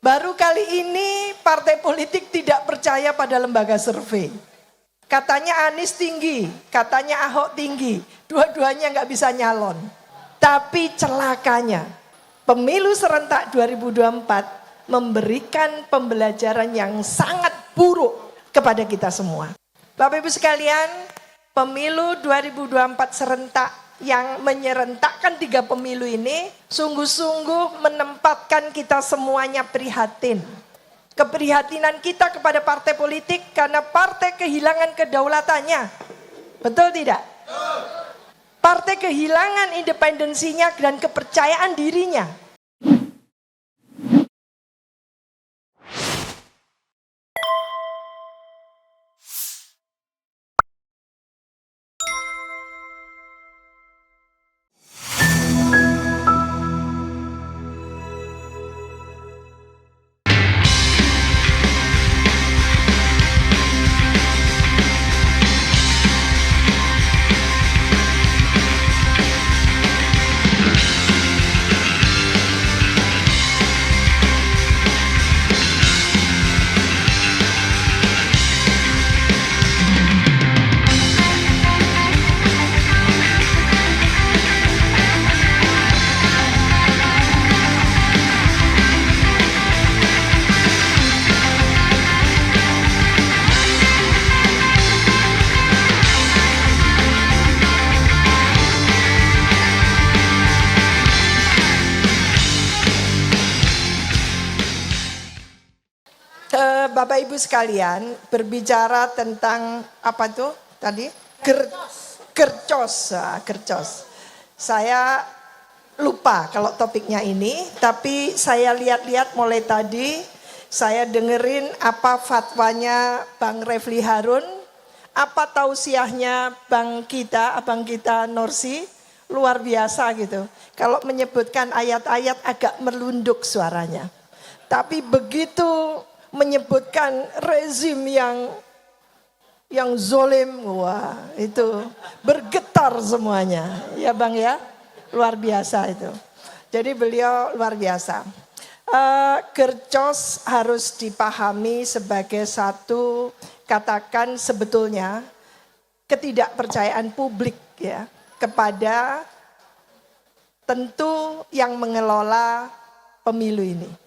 Baru kali ini partai politik tidak percaya pada lembaga survei. Katanya Anies tinggi, katanya Ahok tinggi. Dua-duanya nggak bisa nyalon. Tapi celakanya pemilu serentak 2024 memberikan pembelajaran yang sangat buruk kepada kita semua. Bapak Ibu sekalian, pemilu 2024 serentak yang menyerentakkan 3 pemilu ini sungguh-sungguh menempatkan kita semuanya prihatin. Keprihatinan kita kepada partai politik karena partai kehilangan kedaulatannya. Betul tidak? Partai kehilangan independensinya dan kepercayaan dirinya. Bapak Ibu sekalian, berbicara tentang apa tuh tadi? Gercos. Saya lupa kalau topiknya ini, tapi saya lihat-lihat mulai tadi, saya dengerin apa fatwanya Bang Refli Harun, apa tausiahnya abang kita Norsi, luar biasa gitu. Kalau menyebutkan ayat-ayat agak merlunduk suaranya. Tapi begitu menyebutkan rezim yang zolim, wah itu bergetar semuanya, ya Bang ya, luar biasa itu. Jadi beliau luar biasa. Gercos harus dipahami sebagai satu, katakan sebetulnya ketidakpercayaan publik ya kepada tentu yang mengelola pemilu ini.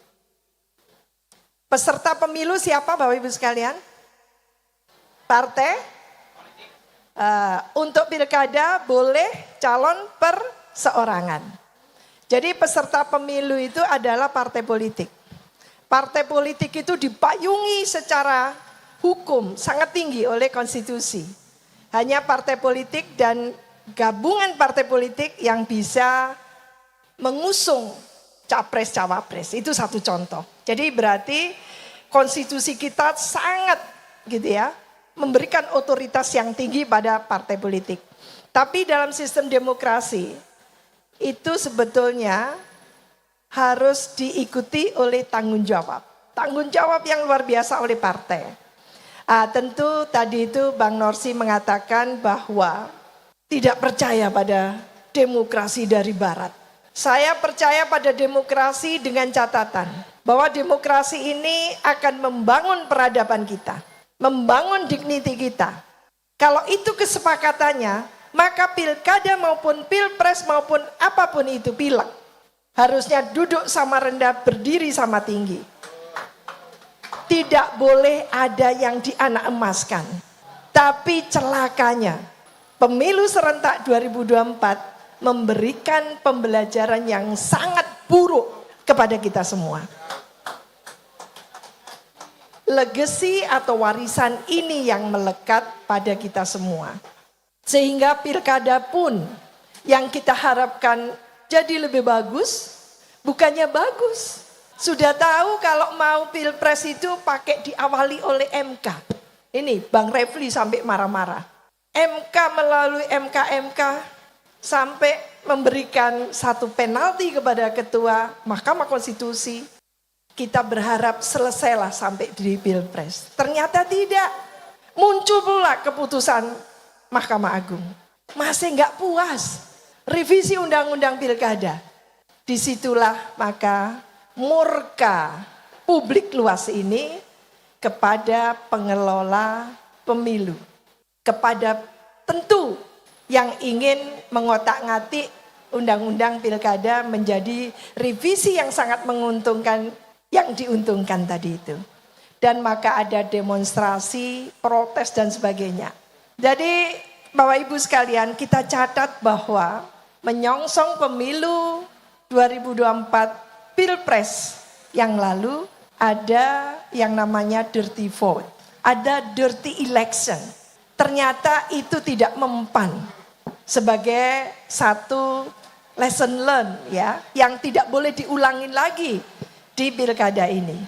Peserta pemilu siapa Bapak Ibu sekalian? Partai? Untuk pilkada boleh calon perseorangan. Jadi peserta pemilu itu adalah partai politik. Partai politik itu dipayungi secara hukum sangat tinggi oleh konstitusi. Hanya partai politik dan gabungan partai politik yang bisa mengusung capres-cawapres, itu satu contoh. Jadi berarti konstitusi kita sangat gitu ya, memberikan otoritas yang tinggi pada partai politik. Tapi dalam sistem demokrasi itu sebetulnya harus diikuti oleh tanggung jawab. Tanggung jawab yang luar biasa oleh partai. Tentu tadi itu Bang Norsi mengatakan bahwa tidak percaya pada demokrasi dari barat. Saya percaya pada demokrasi dengan catatan bahwa demokrasi ini akan membangun peradaban kita, membangun dignity kita. Kalau itu kesepakatannya, maka pilkada maupun pilpres maupun apapun itu pileg, harusnya duduk sama rendah, berdiri sama tinggi. Tidak boleh ada yang dianak emaskan. Tapi celakanya, pemilu serentak 2024 memberikan pembelajaran yang sangat buruk kepada kita semua. Legasi atau warisan ini yang melekat pada kita semua. Sehingga pilkada pun yang kita harapkan jadi lebih bagus, bukannya bagus. Sudah tahu kalau mau pilpres itu pakai diawali oleh MK. Ini Bang Refli sampai marah-marah. MK melalui MK sampai memberikan satu penalti kepada ketua Mahkamah Konstitusi. Kita berharap selesailah sampai di pilpres. Ternyata tidak. Muncul pula keputusan Mahkamah Agung. Masih nggak puas. Revisi Undang-Undang Pilkada. Disitulah maka murka publik luas ini kepada pengelola pemilu, kepada tentu yang ingin mengotak-ngatik undang-undang pilkada menjadi revisi yang sangat menguntungkan, yang diuntungkan tadi itu. Dan maka ada demonstrasi, protes dan sebagainya. Jadi Bapak Ibu sekalian, kita catat bahwa menyongsong pemilu 2024 Pilpres yang lalu ada yang namanya dirty vote, ada dirty election. Ternyata itu tidak mempan sebagai satu lesson learned ya, yang tidak boleh diulangin lagi di pilkada ini.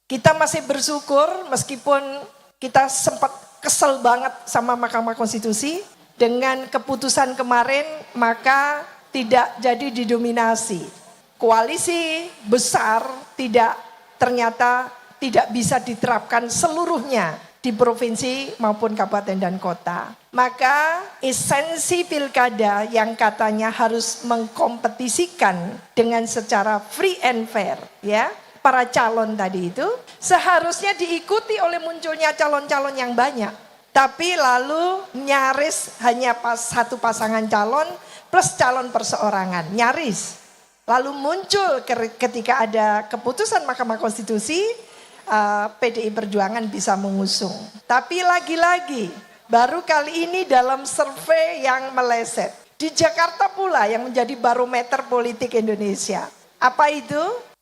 Kita masih bersyukur meskipun kita sempat kesel banget sama Mahkamah Konstitusi dengan keputusan kemarin, maka tidak jadi didominasi. Koalisi besar ternyata tidak bisa diterapkan seluruhnya di provinsi maupun kabupaten dan kota. Maka esensi pilkada yang katanya harus mengkompetisikan dengan secara free and fair ya, para calon tadi itu seharusnya diikuti oleh munculnya calon-calon yang banyak. Tapi lalu nyaris hanya satu pasangan calon plus calon perseorangan, nyaris. Lalu muncul ketika ada keputusan Mahkamah Konstitusi, PDI Perjuangan bisa mengusung. Tapi lagi-lagi baru kali ini dalam survei yang meleset. Di Jakarta pula yang menjadi barometer politik Indonesia. Apa itu?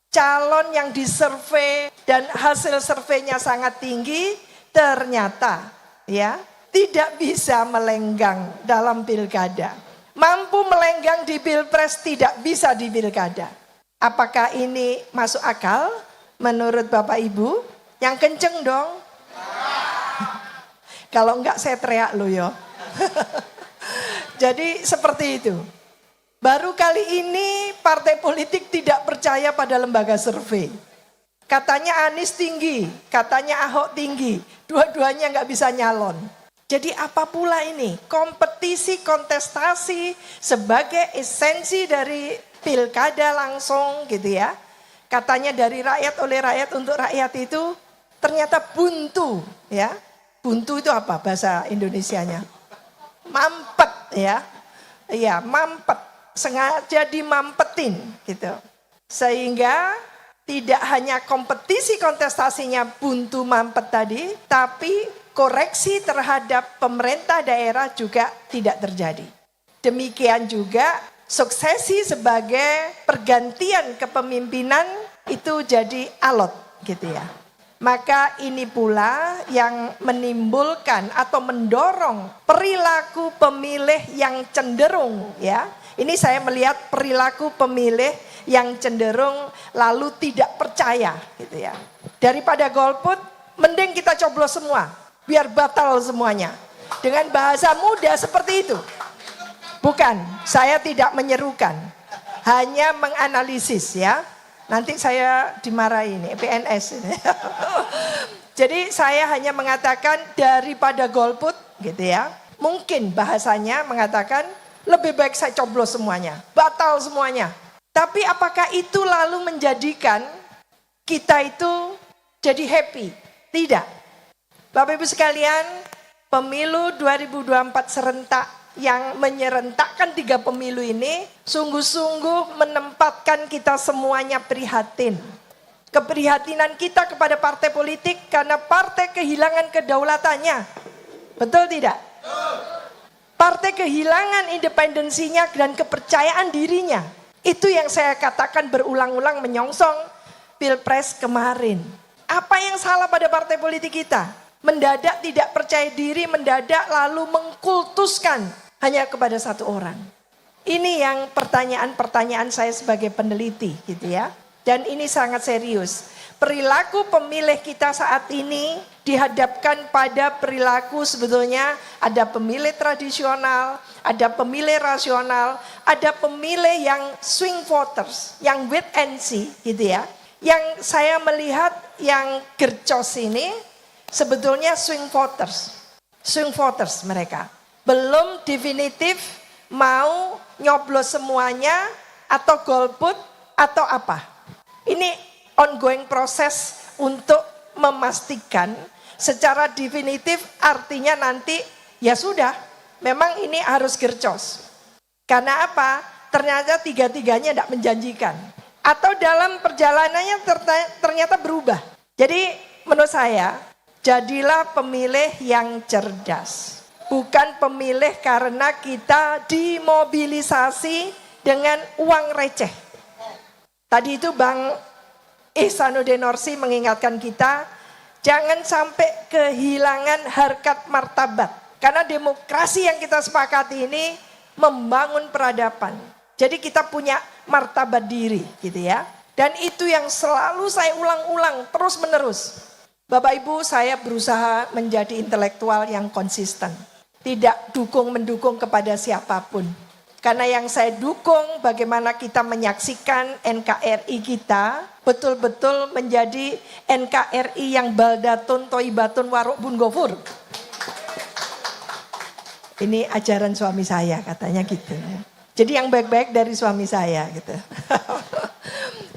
Calon yang disurvei dan hasil surveinya sangat tinggi ternyata ya tidak bisa melenggang dalam pilkada. Mampu melenggang di pilpres, tidak bisa di pilkada. Apakah ini masuk akal menurut Bapak Ibu? Yang kenceng dong. Kalau enggak saya teriak loh ya. Jadi seperti itu. Baru kali ini partai politik tidak percaya pada lembaga survei. Katanya Anies tinggi, katanya Ahok tinggi. Dua-duanya nggak bisa nyalon. Jadi apa pula ini? Kompetisi, kontestasi sebagai esensi dari pilkada langsung gitu ya. Katanya dari rakyat oleh rakyat untuk rakyat itu ternyata buntu ya. Buntu itu apa bahasa Indonesianya? Mampet ya. Iya, mampet. Sengaja dimampetin gitu. Sehingga tidak hanya kompetisi kontestasinya buntu mampet tadi, tapi koreksi terhadap pemerintah daerah juga tidak terjadi. Demikian juga suksesi sebagai pergantian kepemimpinan itu jadi alot gitu ya. Maka ini pula yang menimbulkan atau mendorong perilaku pemilih yang cenderung ya. Ini saya melihat perilaku pemilih yang cenderung lalu tidak percaya gitu ya. Daripada golput, mending kita coblos semua, biar batal semuanya. Dengan bahasa mudah seperti itu. Bukan, saya tidak menyerukan, hanya menganalisis ya. Nanti saya dimarahi ini, PNS ini. Jadi saya hanya mengatakan daripada golput gitu ya. Mungkin bahasanya mengatakan lebih baik saya coblos semuanya, batal semuanya. Tapi apakah itu lalu menjadikan kita itu jadi happy? Tidak. Bapak Ibu sekalian, pemilu 2024 serentak yang menyerentakkan 3 pemilu ini sungguh-sungguh menempatkan kita semuanya prihatin. Keprihatinan kita kepada partai politik karena partai kehilangan kedaulatannya. Betul tidak? Partai kehilangan independensinya dan kepercayaan dirinya. Itu yang saya katakan berulang-ulang menyongsong Pilpres kemarin. Apa yang salah pada partai politik kita? Mendadak tidak percaya diri, mendadak lalu mengkultuskan hanya kepada satu orang. Ini yang pertanyaan-pertanyaan saya sebagai peneliti gitu ya. Dan ini sangat serius. Perilaku pemilih kita saat ini dihadapkan pada perilaku sebetulnya ada pemilih tradisional, ada pemilih rasional, ada pemilih yang swing voters, yang wait and see gitu ya. Yang saya melihat yang gercos ini sebetulnya swing voters mereka. Belum definitif mau nyoblos semuanya atau golput atau apa. Ini ongoing proses untuk memastikan secara definitif, artinya nanti ya sudah, memang ini harus gercos. Karena apa? Ternyata tiga-tiganya tidak menjanjikan. Atau dalam perjalanannya ternyata berubah. Jadi menurut saya, jadilah pemilih yang cerdas. Bukan pemilih karena kita dimobilisasi dengan uang receh. Tadi itu Bang Ihsanuddin Nursi mengingatkan kita, jangan sampai kehilangan harkat martabat. Karena demokrasi yang kita sepakati ini membangun peradaban. Jadi kita punya martabat diri gitu ya. Dan itu yang selalu saya ulang-ulang terus menerus. Bapak Ibu, saya berusaha menjadi intelektual yang konsisten. Tidak dukung-mendukung kepada siapapun. Karena yang saya dukung bagaimana kita menyaksikan NKRI kita betul-betul menjadi NKRI yang baldatun toibatun warukbun gofur. Ini ajaran suami saya katanya gitu. Jadi yang baik-baik dari suami saya gitu.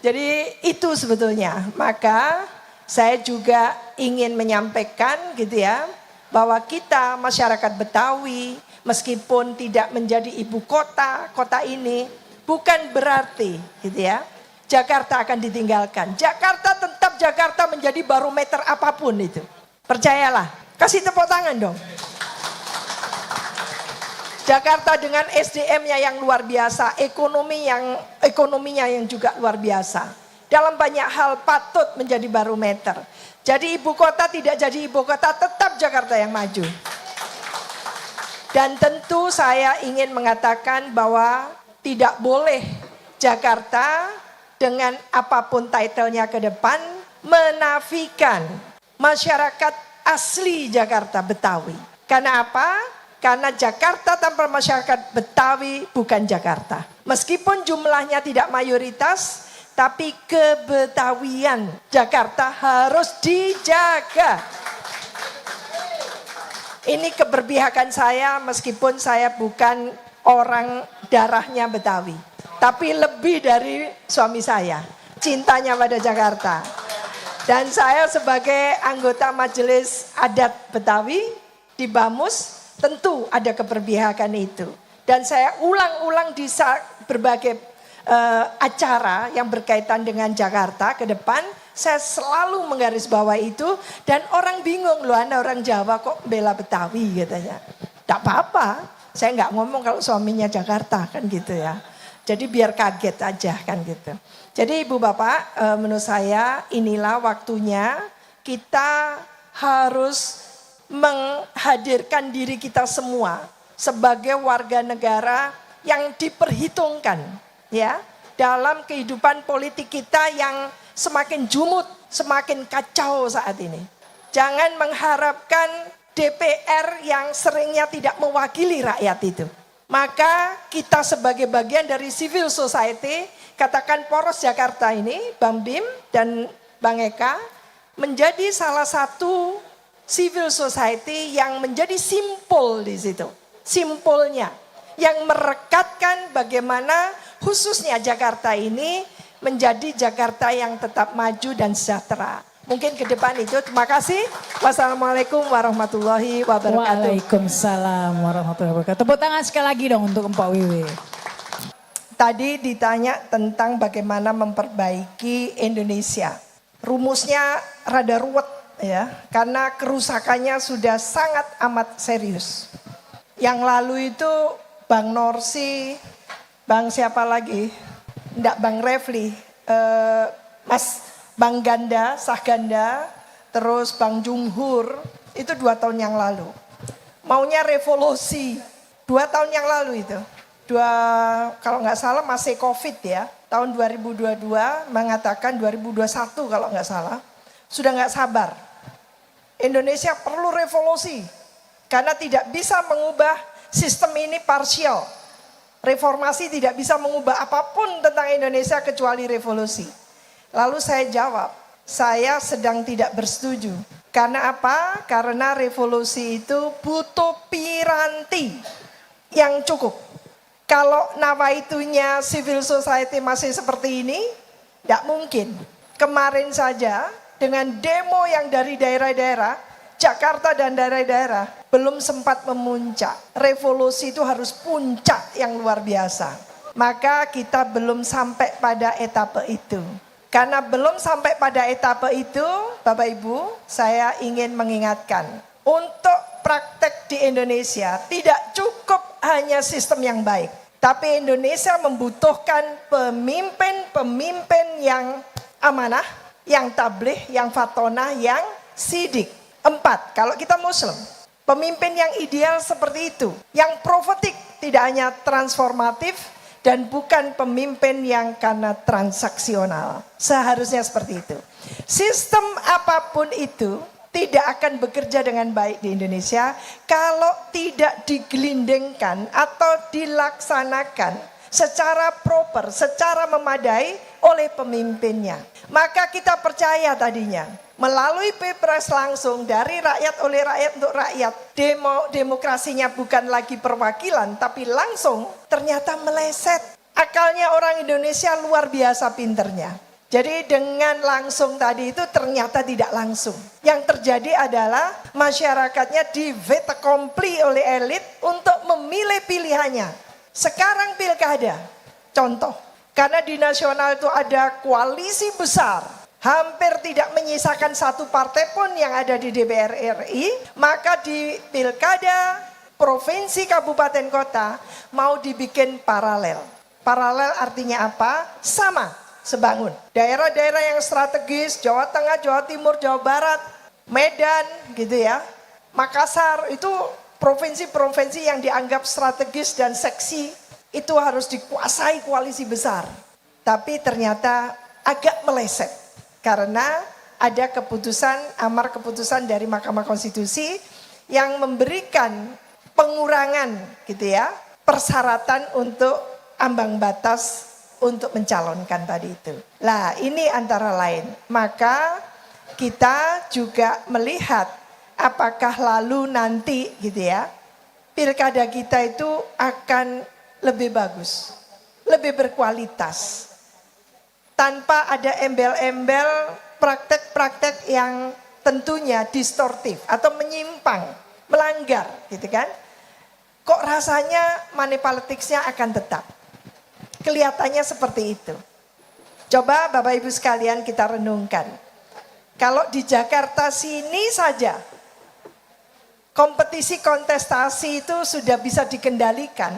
Jadi itu sebetulnya. Maka saya juga ingin menyampaikan gitu ya, bahwa kita masyarakat Betawi meskipun tidak menjadi ibu kota, kota ini bukan berarti gitu ya, Jakarta akan ditinggalkan. Jakarta tetap Jakarta menjadi barometer apapun itu. Percayalah, kasih tepuk tangan dong. Jakarta dengan SDM-nya yang luar biasa, ekonominya yang juga luar biasa. Dalam banyak hal patut menjadi barometer. Jadi ibu kota tidak jadi ibu kota, tetap Jakarta yang maju. Dan tentu saya ingin mengatakan bahwa tidak boleh Jakarta dengan apapun title-nya ke depan menafikan masyarakat asli Jakarta Betawi. Karena apa? Karena Jakarta tanpa masyarakat Betawi bukan Jakarta. Meskipun jumlahnya tidak mayoritas, tapi kebetawian Jakarta harus dijaga. Ini keberpihakan saya meskipun saya bukan orang darahnya Betawi. Tapi lebih dari suami saya, cintanya pada Jakarta. Dan saya sebagai anggota Majelis Adat Betawi di Bamus, tentu ada keberpihakan itu. Dan saya ulang-ulang di berbagai acara yang berkaitan dengan Jakarta ke depan, saya selalu menggarisbawahi itu. Dan orang bingung, loh Anda orang Jawa kok bela Betawi katanya. Tak apa-apa, saya nggak ngomong kalau suaminya Jakarta kan gitu ya. Jadi biar kaget aja kan gitu. Jadi Ibu Bapak, menurut saya inilah waktunya kita harus menghadirkan diri kita semua sebagai warga negara yang diperhitungkan ya dalam kehidupan politik kita yang semakin jumut, semakin kacau saat ini. Jangan mengharapkan DPR yang seringnya tidak mewakili rakyat itu. Maka kita sebagai bagian dari civil society, katakan Poros Jakarta ini, Bang Bim dan Bang Eka, menjadi salah satu civil society yang menjadi simpul di situ. Simpulnya yang merekatkan bagaimana khususnya Jakarta ini menjadi Jakarta yang tetap maju dan sejahtera. Mungkin ke depan itu. Terima kasih. Wassalamualaikum warahmatullahi wabarakatuh. Waalaikumsalam warahmatullahi wabarakatuh. Tepuk tangan sekali lagi dong untuk Mpok Wiwi. Tadi ditanya tentang bagaimana memperbaiki Indonesia. Rumusnya rada ruwet ya, karena kerusakannya sudah sangat amat serius. Yang lalu itu Bang Norsi, Bang siapa lagi? Enggak, Bang Refli, Bang Ganda, Sah Ganda, terus Bang Jumhur, itu 2 tahun yang lalu. Maunya revolusi, 2 tahun yang lalu itu. Kalau nggak salah masih COVID ya, tahun 2022 mengatakan 2021 kalau nggak salah. Sudah nggak sabar. Indonesia perlu revolusi karena tidak bisa mengubah sistem ini parsial. Reformasi tidak bisa mengubah apapun tentang Indonesia kecuali revolusi. Lalu saya jawab, saya sedang tidak bersetuju. Karena apa? Karena revolusi itu butuh piranti yang cukup. Kalau nawaitunya civil society masih seperti ini, tidak mungkin. Kemarin saja dengan demo yang dari daerah-daerah, Jakarta dan daerah-daerah belum sempat memuncak. Revolusi itu harus puncak yang luar biasa. Maka kita belum sampai pada etape itu. Karena belum sampai pada etape itu, Bapak Ibu, saya ingin mengingatkan. Untuk praktek di Indonesia tidak cukup hanya sistem yang baik. Tapi Indonesia membutuhkan pemimpin-pemimpin yang amanah, yang tabligh, yang fatonah, yang sidik. 4, kalau kita Muslim. Pemimpin yang ideal seperti itu. Yang profetik, tidak hanya transformatif, dan bukan pemimpin yang karena transaksional. Seharusnya seperti itu. Sistem apapun itu tidak akan bekerja dengan baik di Indonesia kalau tidak digelindingkan atau dilaksanakan secara proper, secara memadai oleh pemimpinnya. Maka kita percaya tadinya melalui Pilpres langsung dari rakyat oleh rakyat untuk rakyat, demokrasinya bukan lagi perwakilan tapi langsung, ternyata meleset. Akalnya orang Indonesia luar biasa pinternya. Jadi dengan langsung tadi itu ternyata tidak langsung. Yang terjadi adalah masyarakatnya di fait accompli oleh elit untuk memilih pilihannya. Sekarang pilkada, contoh. Karena di nasional itu ada koalisi besar. Hampir tidak menyisakan satu partai pun yang ada di DPR RI. Maka di pilkada, provinsi, kabupaten, kota mau dibikin paralel. Paralel artinya apa? Sama. Sebangun. Daerah-daerah yang strategis, Jawa Tengah, Jawa Timur, Jawa Barat, Medan gitu ya. Makassar itu provinsi-provinsi yang dianggap strategis dan seksi itu harus dikuasai koalisi besar. Tapi ternyata agak meleset karena ada amar keputusan dari Mahkamah Konstitusi yang memberikan pengurangan gitu ya, persyaratan untuk ambang batas untuk mencalonkan tadi itu. Lah ini antara lain. Maka kita juga melihat apakah lalu nanti gitu ya, pilkada kita itu akan lebih bagus, lebih berkualitas. Tanpa ada embel-embel praktek-praktek yang tentunya distortif atau menyimpang, melanggar gitu kan. Kok rasanya money politics-nya akan tetap. Kelihatannya seperti itu. Coba Bapak Ibu sekalian kita renungkan. Kalau di Jakarta sini saja kompetisi kontestasi itu sudah bisa dikendalikan,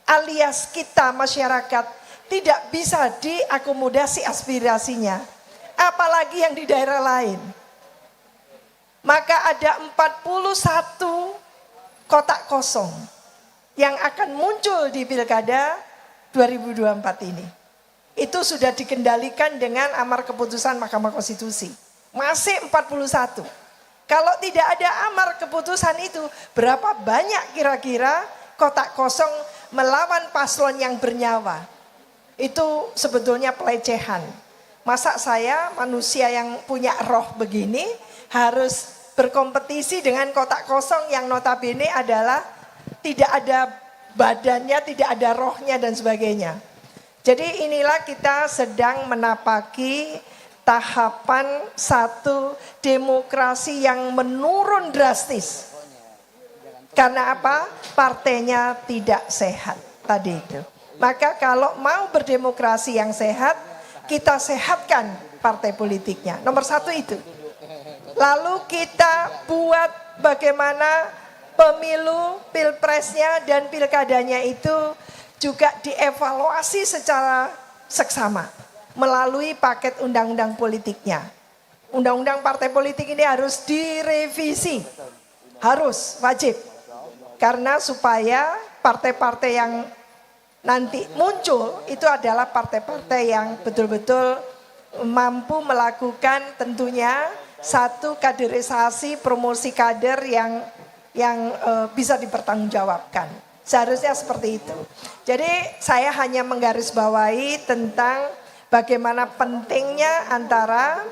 alias kita masyarakat tidak bisa diakomodasi aspirasinya, apalagi yang di daerah lain. Maka ada 41 kotak kosong yang akan muncul di pilkada 2024 ini. Itu sudah dikendalikan dengan amar keputusan Mahkamah Konstitusi. Masih 41. Kalau tidak ada amar keputusan itu, berapa banyak kira-kira kotak kosong melawan paslon yang bernyawa? Itu sebetulnya pelecehan. Masa saya manusia yang punya roh begini harus berkompetisi dengan kotak kosong yang notabene adalah tidak ada badannya, tidak ada rohnya dan sebagainya. Jadi inilah kita sedang menapaki tahapan satu demokrasi yang menurun drastis. Karena apa? Partainya tidak sehat tadi itu. Maka kalau mau berdemokrasi yang sehat, kita sehatkan partai politiknya. Nomor 1 itu. Lalu kita buat bagaimana pemilu, pilpresnya dan pilkadanya itu juga dievaluasi secara seksama melalui paket undang-undang politiknya. Undang-undang partai politik ini harus direvisi, harus wajib, karena supaya partai-partai yang nanti muncul itu adalah partai-partai yang betul-betul mampu melakukan tentunya satu kaderisasi, promosi kader yang bisa dipertanggungjawabkan. Seharusnya seperti itu. Jadi saya hanya menggarisbawahi tentang bagaimana pentingnya antara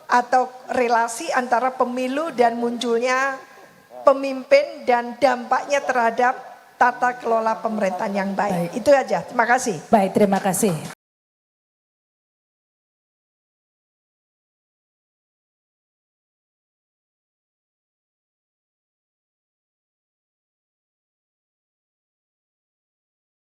atau relasi antara pemilu dan munculnya pemimpin dan dampaknya terhadap tata kelola pemerintahan yang baik. Itu aja. Terima kasih. Baik, terima kasih.